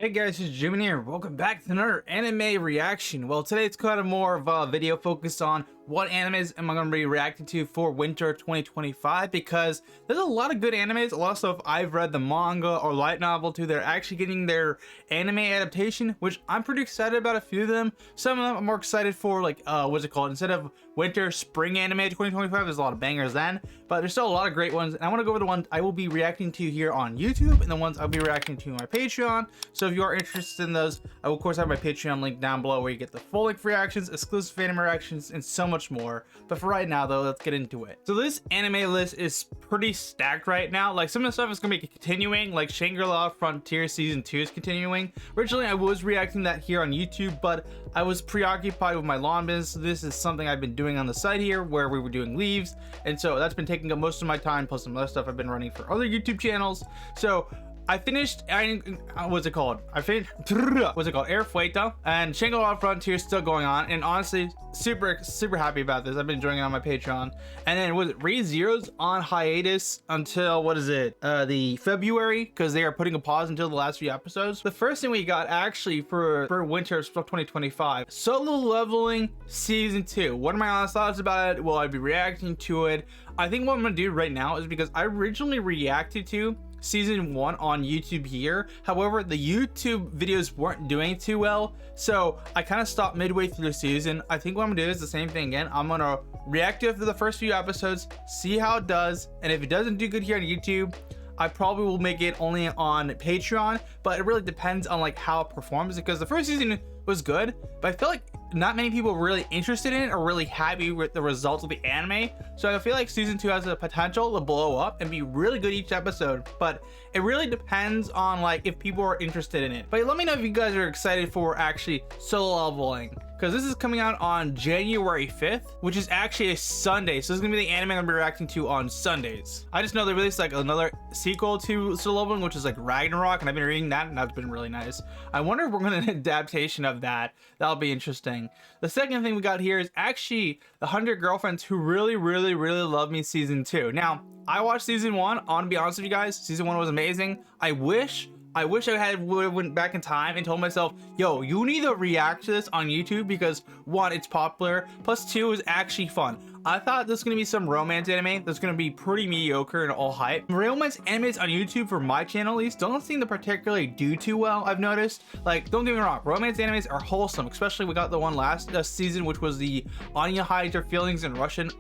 Hey guys, it's GMAN here. Welcome back to another anime reaction. Well, today it's kind of more of a video focused on what animes am I going to be reacting to for winter 2025, because there's a lot of good animes, a lot of stuff I've read the manga or light novel to. They're actually getting their anime adaptation, which I'm pretty excited about a few of them. Some of them I'm more excited for, like, what's it called? Instead of winter, spring anime 2025, there's a lot of bangers then, but there's still a lot of great ones. And I want to go over the ones I will be reacting to here on YouTube and the ones I'll be reacting to on my Patreon. So if you are interested in those, I will of course have my Patreon link down below where you get the full length reactions, exclusive anime reactions, and so much more. But for right now though, let's get into it. So this anime list is pretty stacked right now. Like, some of the stuff is going to be continuing, like Shangri-La Frontier Season 2 is continuing. Originally I was reacting that here on YouTube, but I was preoccupied with my lawn business. This is something I've been doing on the side here where we were doing leaves, and so that's been taking up most of my time, plus some other stuff I've been running for other YouTube channels. So I finished, what's it called? Air Fueta, and Shangri-La Frontier is still going on, and honestly, super happy about this. I've been enjoying it on my Patreon. And then was it Re:Zero's on hiatus until, what is it, the February, because they are putting a pause until the last few episodes. The first thing we got actually for winter 2025, Solo Leveling Season 2. What are my honest thoughts about it? Will I be reacting to it? I think what I'm gonna do right now is, because I originally reacted to Season 1 on YouTube here. However, the YouTube videos weren't doing too well, so I kind of stopped midway through the season. I think what I'm gonna do is the same thing again. I'm gonna react to it for the first few episodes, see how it does, and if it doesn't do good here on YouTube, I probably will make it only on Patreon. But it really depends on like how it performs, because the first season was good, but I feel like not many people were really interested in it or really happy with the results of the anime. So I feel like Season 2 has the potential to blow up and be really good each episode, but it really depends on like if people are interested in it. But let me know if you guys are excited for actually Solo Leveling, because this is coming out on January 5th, which is actually a Sunday. So this is gonna be the anime I'm gonna be reacting to on Sundays. I just know they released like another sequel to Solo Leveling, which is like Ragnarok, and I've been reading that, and that's been really nice. I wonder if we're gonna an adaptation of that. That'll be interesting. The second thing we got here is actually the 100 Girlfriends Who Really Love Me Season 2. Now, I watched Season 1. I want to be honest with you guys, Season 1 was amazing. I wish I would have went back in time and told myself, yo, you need to react to this on YouTube, because one, it's popular, plus two, is actually fun. I thought this was gonna be some romance anime that's gonna be pretty mediocre and all hype. Romance animes on YouTube, for my channel at least, don't seem to particularly do too well, I've noticed. Like, don't get me wrong, romance animes are wholesome, especially we got the one last season, which was the Anya Hides Her Feelings in Russian.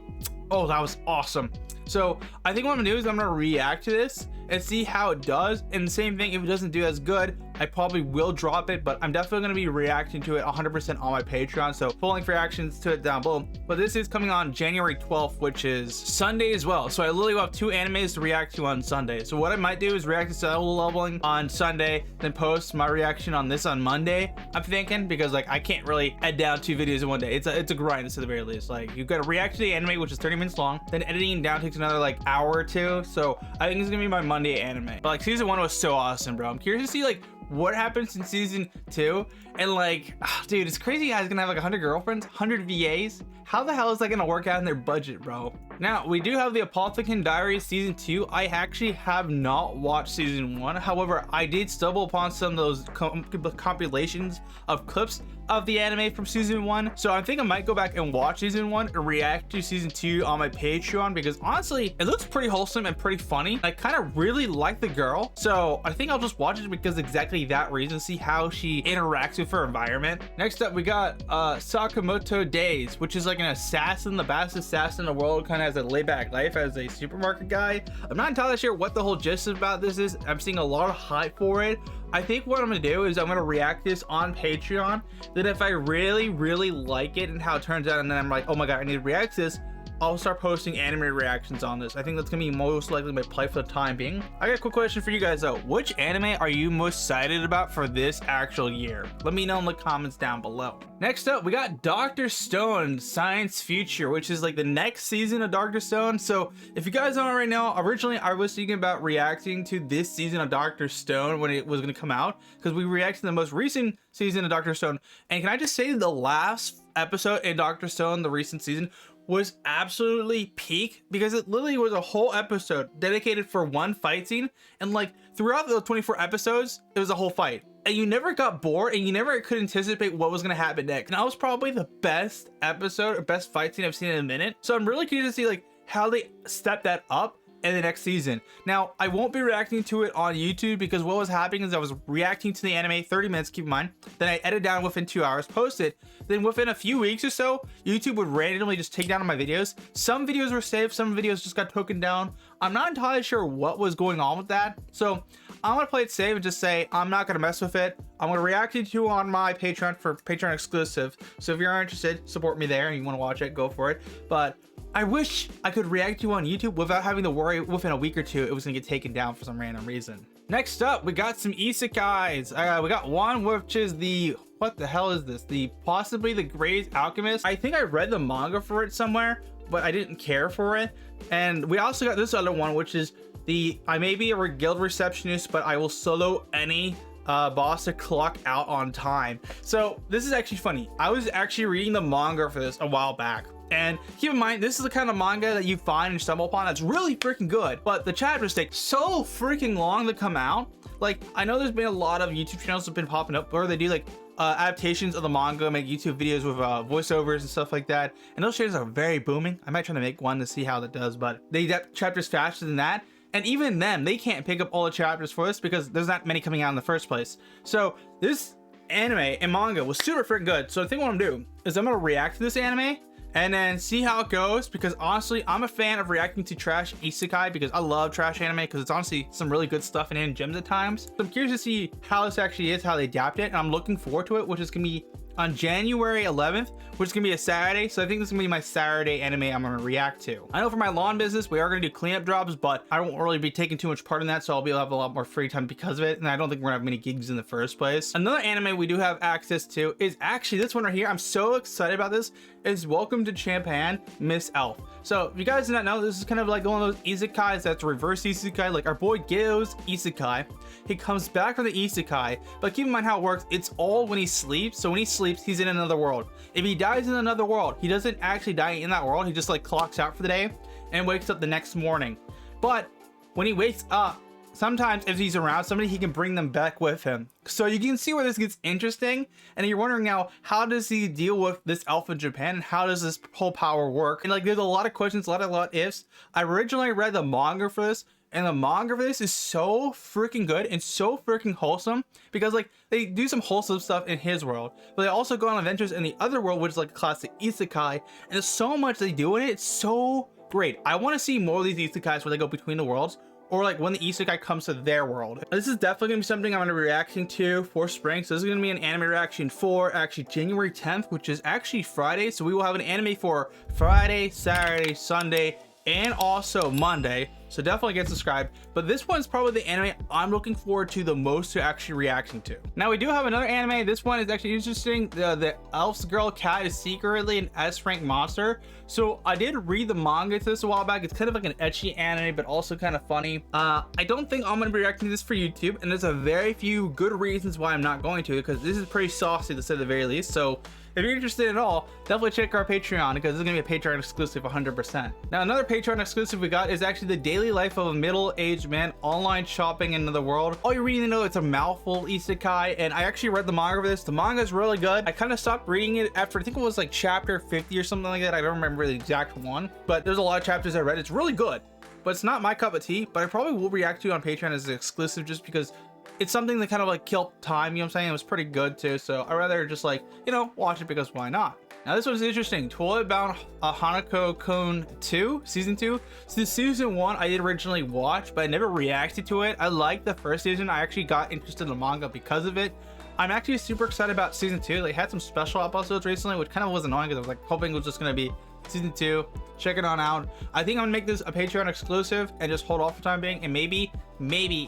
Oh, that was awesome. So I think what I'm gonna do is I'm gonna react to this and see how it does. And the same thing, if it doesn't do as good, I probably will drop it, but I'm definitely gonna be reacting to it 100% on my Patreon. So full length reactions to it down below. But this is coming on January 12th, which is Sunday as well. So I literally will have 2 animes to react to on Sunday. So what I might do is react to Solo Leveling on Sunday, then post my reaction on this on Monday, I'm thinking, because like I can't really edit down 2 videos in one day. It's a grind to the very least. Like, you've got to react to the anime, which is 30 minutes long, then editing down takes another like hour or 2. So I think it's gonna be my Monday anime. But like, Season 1 was so awesome, bro. I'm curious to see like what happens in Season 2, and like, dude, it's crazy how he's gonna have like 100 girlfriends, 100 VAs. How the hell is that gonna work out in their budget, bro? Now, we do have the Apothecary Diaries Season 2. I actually have not watched Season 1. However, I did stumble upon some of those compilations of clips of the anime from Season 1. So I think I might go back and watch Season 1 and react to Season 2 on my Patreon, because honestly, it looks pretty wholesome and pretty funny. I kind of really like the girl. So I think I'll just watch it because exactly that reason, see how she interacts with her environment. Next up, we got Sakamoto Days, which is like an assassin, the best assassin in the world, kind of has a laid-back life as a supermarket guy. I'm not entirely sure what the whole gist about this is. I'm seeing a lot of hype for it. I think what I'm gonna do is I'm gonna react this on Patreon. Then if I really like it and how it turns out, and then I'm like, oh my god, I need to react to this, I'll start posting anime reactions on this. I think that's gonna be most likely my play for the time being. I got a quick question for you guys though. Which anime are you most excited about for this actual year? Let me know in the comments down below. Next up, we got Dr. Stone Science Future, which is like the next season of Dr. Stone. So if you guys don't know right now, originally I was thinking about reacting to this season of Dr. Stone when it was gonna come out, because we reacted to the most recent season of Dr. Stone. And can I just say, the last episode in Dr. Stone, the recent season, was absolutely peak because it literally was a whole episode dedicated for one fight scene, and like throughout the 24 episodes it was a whole fight, and you never got bored and you never could anticipate what was going to happen next. And that was probably the best episode or best fight scene I've seen in a minute. So I'm really curious to see like how they step that up in the next season. Now, I won't be reacting to it on YouTube because what was happening is I was reacting to the anime 30 minutes, keep in mind, then I edit down within 2 hours, post it, then within a few weeks or so, YouTube would randomly just take down my videos. Some videos were saved, some videos just got taken down. I'm not entirely sure what was going on with that, so I'm gonna play it safe and just say I'm not gonna mess with it. I'm gonna react to you on my Patreon for Patreon exclusive, so if you're interested, support me there and you want to watch it, go for it. But I wish I could react to you on YouTube without having to worry within a week or two it was gonna get taken down for some random reason. Next up, we got some isekais. We got one which is the, what the hell is this? The possibly the greatest alchemist. I think I read the manga for it somewhere, but I didn't care for it. And we also got this other one, which is the I may be a guild receptionist, but I will solo any boss to clock out on time. So this is actually funny. I was actually reading the manga for this a while back. And keep in mind, this is the kind of manga that you find and stumble upon that's really freaking good, but the chapters take so freaking long to come out. Like, I know there's been a lot of YouTube channels that have been popping up where they do like adaptations of the manga, make YouTube videos with voiceovers and stuff like that. And those channels are very booming. I might try to make one to see how that does, but they adapt chapters faster than that. And even then, they can't pick up all the chapters for us because there's not many coming out in the first place. So this anime and manga was super freaking good. So I think what I'm gonna do is I'm gonna react to this anime and then see how it goes, because honestly I'm a fan of reacting to trash isekai because I love trash anime because it's honestly some really good stuff and hidden gems at times. So I'm curious to see how this actually is, how they adapt it, and I'm looking forward to it, which is gonna be on January 11th, which is gonna be a Saturday. So I think this is gonna be my Saturday anime I'm gonna react to. I know for my lawn business we are gonna do cleanup jobs, but I won't really be taking too much part in that, so I'll be able to have a lot more free time because of it, and I don't think we're gonna have many gigs in the first place. Another anime we do have access to is actually this one right here. I'm so excited about this. Is Welcome to Japan, Miss Elf. So if you guys do not know, this is kind of like one of those isekais that's reverse isekai, like our boy Gyo's isekai. He comes back from the isekai, but keep in mind how it works. It's all when he sleeps. So when he sleeps, he's in another world. If he dies in another world, he doesn't actually die in that world. He just like clocks out for the day and wakes up the next morning. But when he wakes up, sometimes if he's around somebody, he can bring them back with him. So you can see where this gets interesting. And you're wondering now, how does he deal with this elf in Japan? And how does this whole power work? And like, there's a lot of questions, a lot of ifs. I originally read the manga for this, and the manga for this is so freaking good and so freaking wholesome, because like they do some wholesome stuff in his world, but they also go on adventures in the other world, which is like a classic isekai. And there's so much they do in it. It's so great. I want to see more of these isekais where they go between the worlds, or like when the isekai comes to their world. This is definitely gonna be something I'm gonna be reacting to for spring. So this is gonna be an anime reaction for actually January 10th, which is actually Friday. So we will have an anime for Friday, Saturday, Sunday, and also Monday. So definitely get subscribed. But this one's probably the anime I'm looking forward to the most to actually reacting to. Now we do have another anime. This one is actually interesting. The elf's girl cat is secretly an S rank monster. So I did read the manga to this a while back. It's kind of like an ecchi anime, but also kind of funny. I don't think I'm gonna be reacting to this for YouTube, and there's a very few good reasons why I'm not going to, because this is pretty saucy to say the very least. So if you're interested at all, definitely check our Patreon, because this is gonna be a Patreon exclusive 100%. Now another Patreon exclusive we got is actually the daily life of a middle-aged man online shopping in the world. All you really need to know, it's a mouthful isekai, and I actually read the manga for this. The manga is really good. I kind of stopped reading it after I think it was like chapter 50 or something like that. I don't remember the exact one, but there's a lot of chapters I read. It's really good, but it's not my cup of tea. But I probably will react to on Patreon as an exclusive, just because it's something that kind of like killed time, you know what I'm saying? It was pretty good too, so I'd rather just like, you know, watch it, because why not? Now this one's interesting. Toilet Bound Hanako-kun 2, Season 2. So Season 1 I did originally watch, but I never reacted to it. I liked the first season. I actually got interested in the manga because of it. I'm actually super excited about Season 2. They had some special episodes recently, which kind of was annoying because I was like hoping it was just going to be Season 2. Check it on out. I think I'm gonna make this a Patreon exclusive and just hold off for the time being, and maybe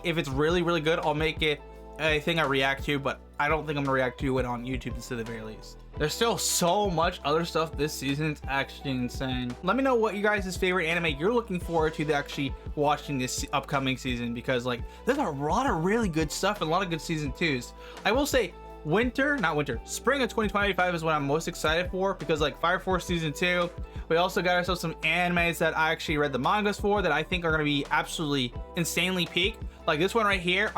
if it's really good, I'll make it a thing I react to, but I don't think I'm gonna react to it on YouTube, to the very least. There's still so much other stuff this season. It's actually insane. Let me know what you guys' favorite anime you're looking forward to actually watching this upcoming season, because like there's a lot of really good stuff and a lot of good season 2s. I will say spring of 2025 is what I'm most excited for, because like Fire Force season 2, we also got ourselves some animes that I actually read the mangas for that I think are going to be absolutely insanely peak. Like this one right here,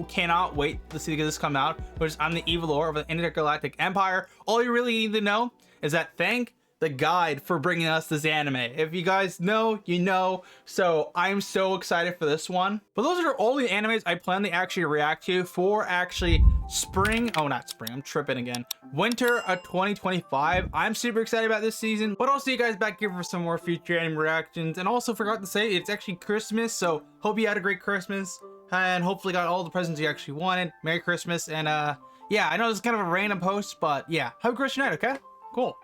cannot wait to see this come out, which is I'm the Evil Lord of the Intergalactic Empire. All you really need to know is that thank the guide for bringing us this anime. If you guys know, you know. So I'm so excited for this one. But those are all the animes I plan to actually react to for spring. Oh, not spring. I'm tripping again. Winter of 2025. I'm super excited about this season. But I'll see you guys back here for some more future anime reactions. And also forgot to say, it's actually Christmas. So hope you had a great Christmas. And hopefully got all the presents you actually wanted. Merry Christmas. And yeah, I know this is kind of a random post, but yeah, have a Christian night, okay? Cool.